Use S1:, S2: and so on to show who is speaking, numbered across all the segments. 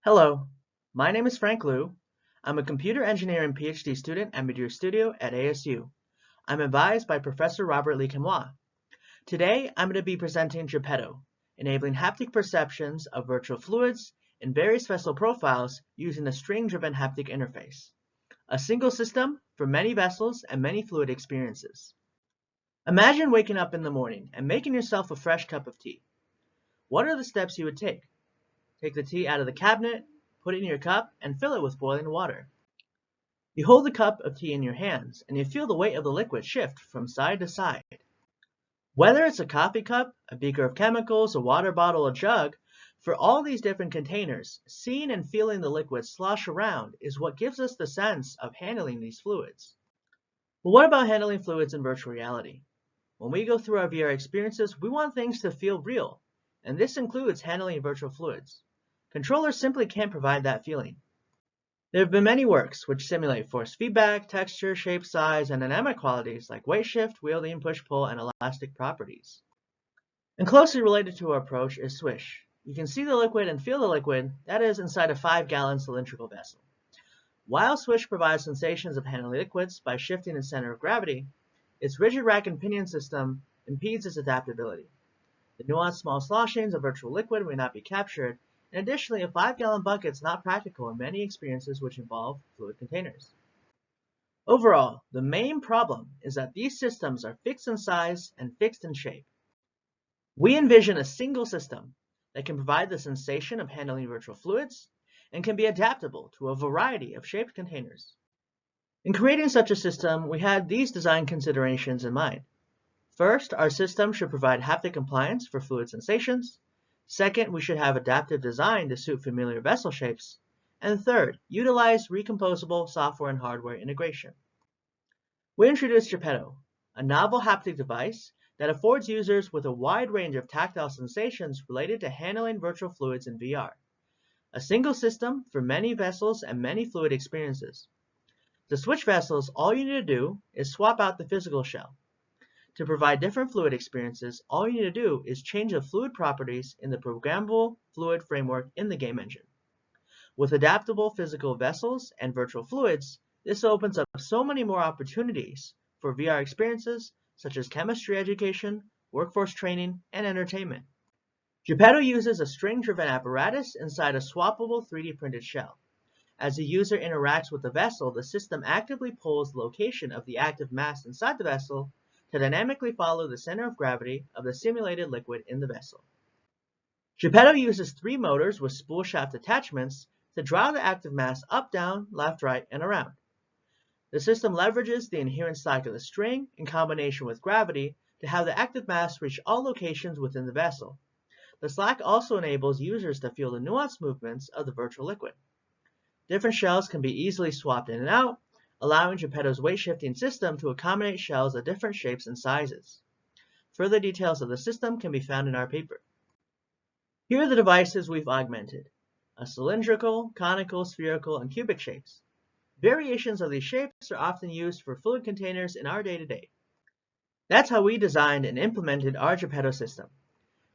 S1: Hello, my name is Frank Liu. I'm a computer engineering PhD student at Meteor Studio at ASU. I'm advised by Professor Robert Likamwa. Today, I'm going to be presenting Geppetteau, enabling haptic perceptions of virtual fluids in various vessel profiles using a string-driven haptic interface. A single system for many vessels and many fluid experiences. Imagine waking up in the morning and making yourself a fresh cup of tea. What are the steps you would take? Take the tea out of the cabinet, put it in your cup, and fill it with boiling water. You hold the cup of tea in your hands, and you feel the weight of the liquid shift from side to side. Whether it's a coffee cup, a beaker of chemicals, a water bottle, a jug, for all these different containers, seeing and feeling the liquid slosh around is what gives us the sense of handling these fluids. But what about handling fluids in virtual reality? When we go through our VR experiences, we want things to feel real, and this includes handling virtual fluids. Controllers simply can't provide that feeling. There have been many works which simulate force feedback, texture, shape, size, and dynamic qualities like weight shift, wielding, push-pull, and elastic properties. And closely related to our approach is swish. You can see the liquid and feel the liquid, that is, inside a 5-gallon cylindrical vessel. While swish provides sensations of handling liquids by shifting its center of gravity, its rigid rack and pinion system impedes its adaptability. The nuanced small sloshings of virtual liquid may not be captured, and additionally, a 5-gallon bucket is not practical in many experiences which involve fluid containers. Overall, the main problem is that these systems are fixed in size and fixed in shape. We envision a single system that can provide the sensation of handling virtual fluids and can be adaptable to a variety of shaped containers. In creating such a system, we had these design considerations in mind. First, our system should provide haptic compliance for fluid sensations. Second, we should have adaptive design to suit familiar vessel shapes. And third, utilize recomposable software and hardware integration. We introduced Geppetteau, a novel haptic device that affords users with a wide range of tactile sensations related to handling virtual fluids in VR. A single system for many vessels and many fluid experiences. To switch vessels, all you need to do is swap out the physical shell. To provide different fluid experiences, all you need to do is change the fluid properties in the programmable fluid framework in the game engine. With adaptable physical vessels and virtual fluids, this opens up so many more opportunities for VR experiences such as chemistry education, workforce training, and entertainment. Geppetteau uses a string-driven apparatus inside a swappable 3D printed shell. As the user interacts with the vessel, the system actively pulls the location of the active mass inside the vessel to dynamically follow the center of gravity of the simulated liquid in the vessel. Geppetteau uses 3 motors with spool shaft attachments to draw the active mass up, down, left, right, and around. The system leverages the inherent slack of the string in combination with gravity to have the active mass reach all locations within the vessel. The slack also enables users to feel the nuanced movements of the virtual liquid. Different shells can be easily swapped in and out, allowing Geppetteau's weight-shifting system to accommodate shells of different shapes and sizes. Further details of the system can be found in our paper. Here are the devices we've augmented: a cylindrical, conical, spherical, and cubic shapes. Variations of these shapes are often used for fluid containers in our day-to-day. That's how we designed and implemented our Geppetteau system.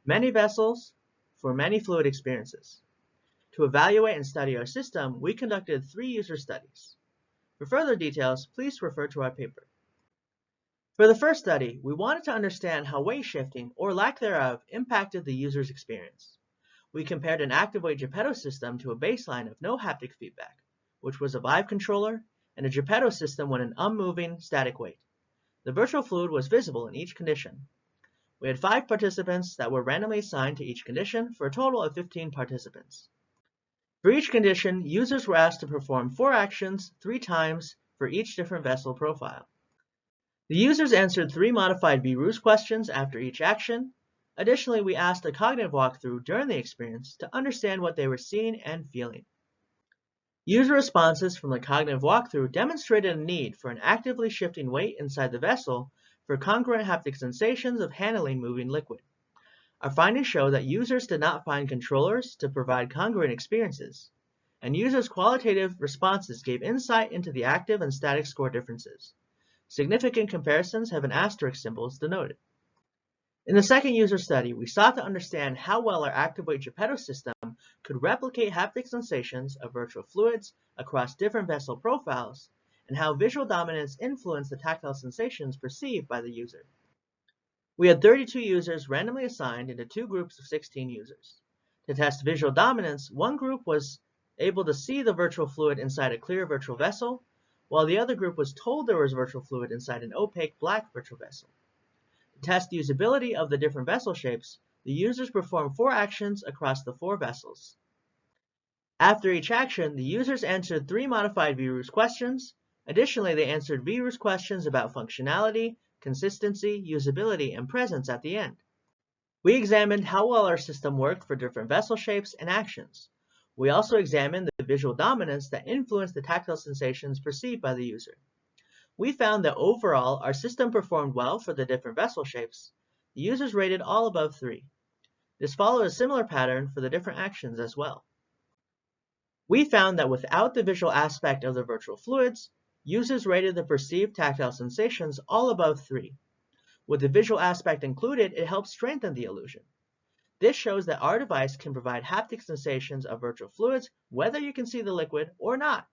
S1: Many vessels for many fluid experiences. To evaluate and study our system, we conducted 3 user studies. For further details, please refer to our paper. For the first study, we wanted to understand how weight shifting, or lack thereof, impacted the user's experience. We compared an active weight Geppetteau system to a baseline of no haptic feedback, which was a Vive controller, and a Geppetteau system with an unmoving static weight. The virtual fluid was visible in each condition. We had 5 participants that were randomly assigned to each condition for a total of 15 participants. For each condition, users were asked to perform 4 actions 3 times for each different vessel profile. The users answered 3 modified VRUS questions after each action. Additionally, we asked a cognitive walkthrough during the experience to understand what they were seeing and feeling. User responses from the cognitive walkthrough demonstrated a need for an actively shifting weight inside the vessel for congruent haptic sensations of handling moving liquid. Our findings show that users did not find controllers to provide congruent experiences, and users' qualitative responses gave insight into the active and static score differences. Significant comparisons have an asterisk symbols denoted. In the second user study, we sought to understand how well our active weight Geppetteau system could replicate haptic sensations of virtual fluids across different vessel profiles, and how visual dominance influenced the tactile sensations perceived by the user. We had 32 users randomly assigned into two groups of 16 users. To test visual dominance, one group was able to see the virtual fluid inside a clear virtual vessel, while the other group was told there was virtual fluid inside an opaque black virtual vessel. To test usability of the different vessel shapes, the users performed 4 actions across the 4 vessels. After each action, the users answered 3 modified VRUS questions. Additionally, they answered VRUS questions about functionality, consistency, usability, and presence at the end. We examined how well our system worked for different vessel shapes and actions. We also examined the visual dominance that influenced the tactile sensations perceived by the user. We found that overall, our system performed well for the different vessel shapes. The users rated all above 3. This followed a similar pattern for the different actions as well. We found that without the visual aspect of the virtual fluids, users rated the perceived tactile sensations all above 3. With the visual aspect included, it helps strengthen the illusion. This shows that our device can provide haptic sensations of virtual fluids whether you can see the liquid or not.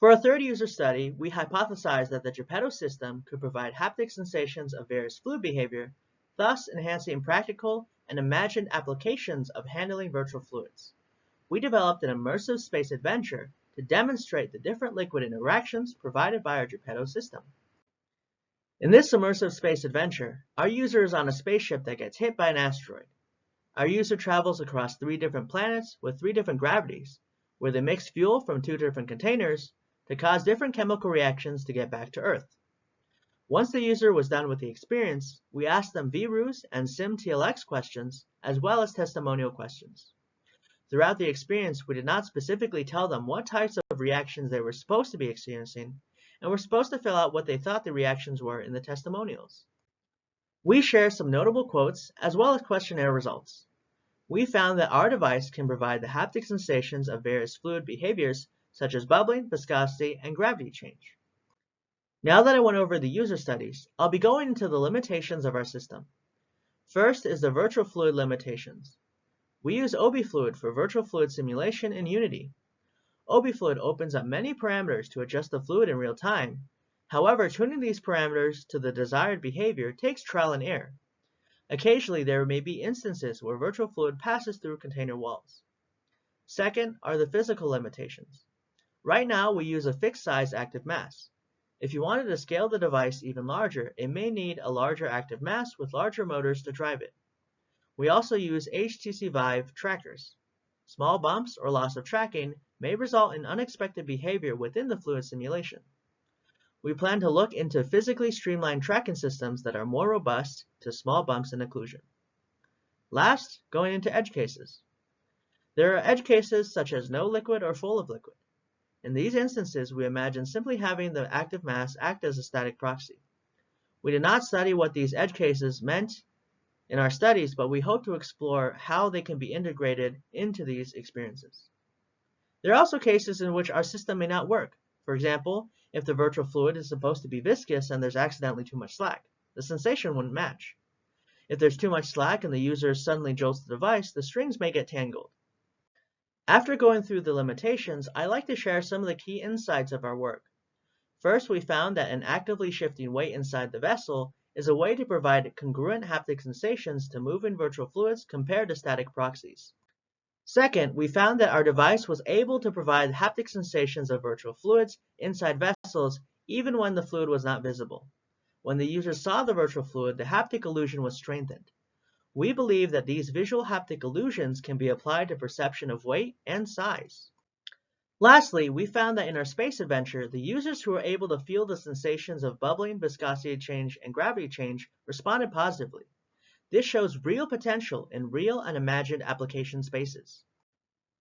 S1: For a third user study, we hypothesized that the Geppetteau system could provide haptic sensations of various fluid behavior, thus enhancing practical and imagined applications of handling virtual fluids. We developed an immersive space adventure to demonstrate the different liquid interactions provided by our Geppetteau system. In this immersive space adventure, our user is on a spaceship that gets hit by an asteroid. Our user travels across 3 different planets with 3 different gravities, where they mix fuel from 2 different containers to cause different chemical reactions to get back to Earth. Once the user was done with the experience, we asked them VRUS and SIM-TLX questions, as well as testimonial questions. Throughout the experience, we did not specifically tell them what types of reactions they were supposed to be experiencing, and were supposed to fill out what they thought the reactions were in the testimonials. We share some notable quotes, as well as questionnaire results. We found that our device can provide the haptic sensations of various fluid behaviors, such as bubbling, viscosity, and gravity change. Now that I went over the user studies, I'll be going into the limitations of our system. First is the virtual fluid limitations. We use OB-Fluid for virtual fluid simulation in Unity. OB-Fluid opens up many parameters to adjust the fluid in real time. However, tuning these parameters to the desired behavior takes trial and error. Occasionally, there may be instances where virtual fluid passes through container walls. Second are the physical limitations. Right now, we use a fixed size active mass. If you wanted to scale the device even larger, it may need a larger active mass with larger motors to drive it. We also use HTC Vive trackers. Small bumps or loss of tracking may result in unexpected behavior within the fluid simulation. We plan to look into physically streamlined tracking systems that are more robust to small bumps and occlusion. Last, going into edge cases. There are edge cases such as no liquid or full of liquid. In these instances, we imagine simply having the active mass act as a static proxy. We did not study what these edge cases meant in our studies, but we hope to explore how they can be integrated into these experiences. There are also cases in which our system may not work. For example, if the virtual fluid is supposed to be viscous and there's accidentally too much slack, the sensation wouldn't match. If there's too much slack and the user suddenly jolts the device, the strings may get tangled. After going through the limitations, I like to share some of the key insights of our work. First, we found that an actively shifting weight inside the vessel is a way to provide congruent haptic sensations to moving virtual fluids compared to static proxies. Second, we found that our device was able to provide haptic sensations of virtual fluids inside vessels even when the fluid was not visible. When the user saw the virtual fluid, the haptic illusion was strengthened. We believe that these visual haptic illusions can be applied to perception of weight and size. Lastly, we found that in our space adventure, the users who were able to feel the sensations of bubbling, viscosity change, and gravity change responded positively. This shows real potential in real and imagined application spaces.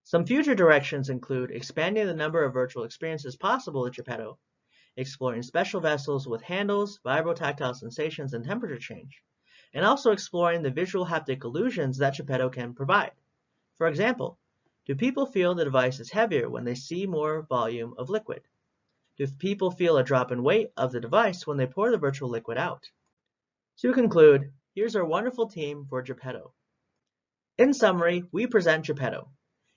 S1: Some future directions include expanding the number of virtual experiences possible at Geppetteau, exploring special vessels with handles, vibrotactile sensations, and temperature change, and also exploring the visual haptic illusions that Geppetteau can provide. For example, do people feel the device is heavier when they see more volume of liquid? Do people feel a drop in weight of the device when they pour the virtual liquid out? To conclude, Here's our wonderful team for Geppetteau. In summary, we present Geppetteau.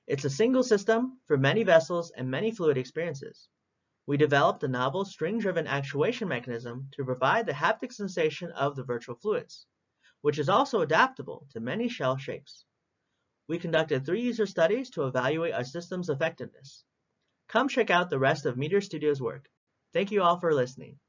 S1: It's a single system for many vessels and many fluid experiences. We developed a novel string-driven actuation mechanism to provide the haptic sensation of the virtual fluids, which is also adaptable to many shell shapes. We conducted 3 user studies to evaluate our system's effectiveness. Come check out the rest of Meteor Studio's work. Thank you all for listening.